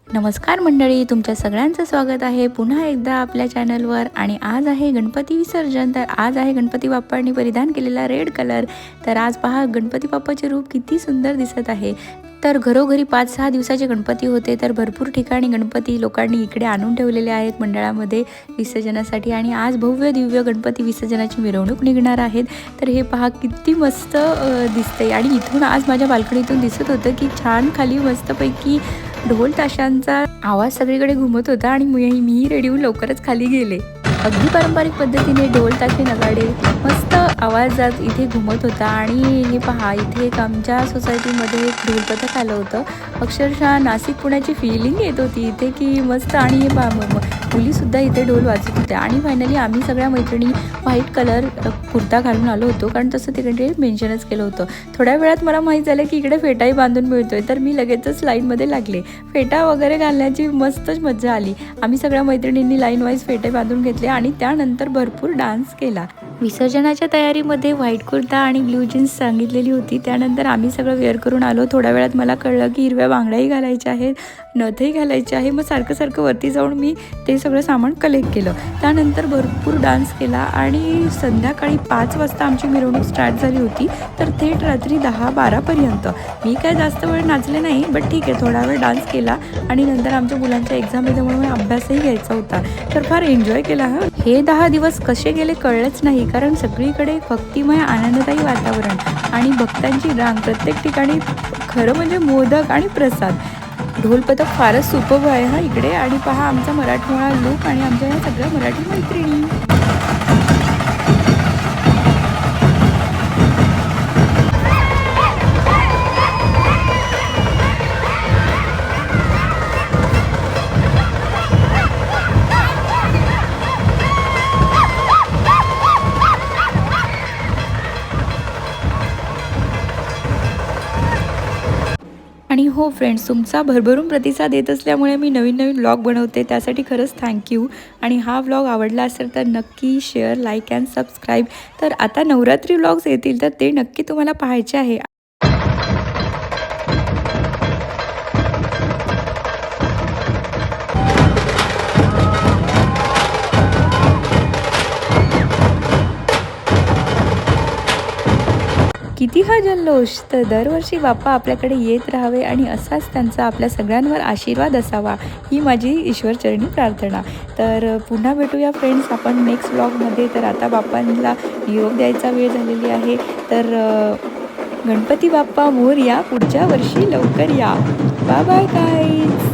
नमस्कार मंडळी, तुमच्या सगळ्यांचं स्वागत आहे पुन्हा एकदा आपल्या चॅनलवर. आणि आज आहे गणपती विसर्जन. तर आज आहे गणपती बाप्पांनी परिधान केलेला रेड कलर. तर आज पहा गणपती बाप्पाचे रूप किती सुंदर दिसत आहे. तर घरोघरी 5-6 दिवसाचे गणपती होते. तर भरपूर ठिकाणी गणपती लोकांनी इकडे आणून ठेवलेले आहेत मंडळामध्ये विसर्जनासाठी. आणि आज भव्य दिव्य गणपती विसर्जनाची मिरवणूक निघणार आहेत. तर हे पहा किती मस्त दिसतंय. आणि इथून आज माझ्या बाल्कनीतून दिसत होतं की छान खाली मस्तपैकी ढोल ताशांचा आवाज सगळीकडे घुमत होता. आणि मी रेडी होऊन लवकरच खाली गेले. अगदी पारंपरिक पद्धतीने ढोल ताशे नगाडे मस्त आवाजात इथे घुमत होता. आणि हे पहा, इथे एक आमच्या सोसायटीमध्ये एक ढोल पथक आलं होतं. अक्षरशः नाशिक पुण्याची फिलिंग येत होती इथे की मस्त. आणि हे मुलीसुद्धा इथे ढोल वाजत होत्या. आणि फायनली आम्ही सगळ्या मैत्रिणी व्हाईट कलर कुर्ता घालून आलो होतो, कारण तसं तिकडे मेन्शनच केलं होतं. थोड्या वेळात मला माहीत झालं की इकडे फेटाही बांधून मिळतोय. तर मी लगेचच लाईनमध्ये लागले. फेटा वगैरे घालण्याची मस्तच मजा आली. आम्ही सगळ्या मैत्रिणींनी लाईन वाईज फेटे बांधून घेतले आणि त्यानंतर भरपूर डान्स केला. विसर्जनाच्या तयारीमध्ये व्हाईट कुर्ता आणि ब्ल्यू जीन्स सांगितलेली होती. त्यानंतर आम्ही सगळं वेअर करून आलो. थोड्या वेळात मला कळलं की हिरव्या बांगड्याही घालायच्या आहेत, नथही घालायचे आहे. मग सारखं वरती जाऊन मी ते सगळं सामान कलेक्ट केलं. त्यानंतर भरपूर डान्स केला. आणि संध्याकाळी 5 वाजता आमची मिरवणूक स्टार्ट झाली होती. तर थेट रात्री 10-12पर्यंत. मी काय जास्त वेळ नाचले नाही, बट ठीक आहे, थोडा वेळ डान्स केला. आणि नंतर आमच्या मुलांच्या एक्झाम आहे त्यामुळे अभ्यासही घ्यायचा होता. तर फार एन्जॉय केला. हे 10 दिवस कसे गेले कळलंच नाही, कारण सगळीकडे भक्तिमय आनंददायी वातावरण आणि भक्तांची रांग प्रत्येक ठिकाणी. खरं म्हणजे मोदक आणि प्रसाद. ढोलपथक फारच सुपब आहे इकडे. आणि पहा आमचा मराठमोळा लूक आणि आमच्या ह्या सगळ्या मराठी मैत्रिणी. आणि हो फ्रेंड्स, तुमचा भरभरून प्रतिसाद देत असल्यामुळे मी नवीन व्लॉग बनवते, त्यासाठी खरंच थँक्यू. आणि हा व्लॉग आवडला असेल तर नक्की शेअर, लाईक अँड सबस्क्राईब. तर आता नवरात्री व्लॉग्स येतील तर ते नक्की तुम्हाला पाहायचे आहे. किती हा जल्लोष. तर दरवर्षी बाप्पा आपल्याकडे येत राहावे आणि असाच त्यांचा आपल्या सगळ्यांवर आशीर्वाद असावा, ही माझी ईश्वरचरणी प्रार्थना. तर पुन्हा भेटूया फ्रेंड्स आपण नेक्स्ट व्लॉगमध्ये. तर आता बाप्पांना निरोप द्यायचा वेळ झालेली आहे. तर गणपती बाप्पा मोरया, पुढच्या वर्षी लवकर या. Bye bye guys.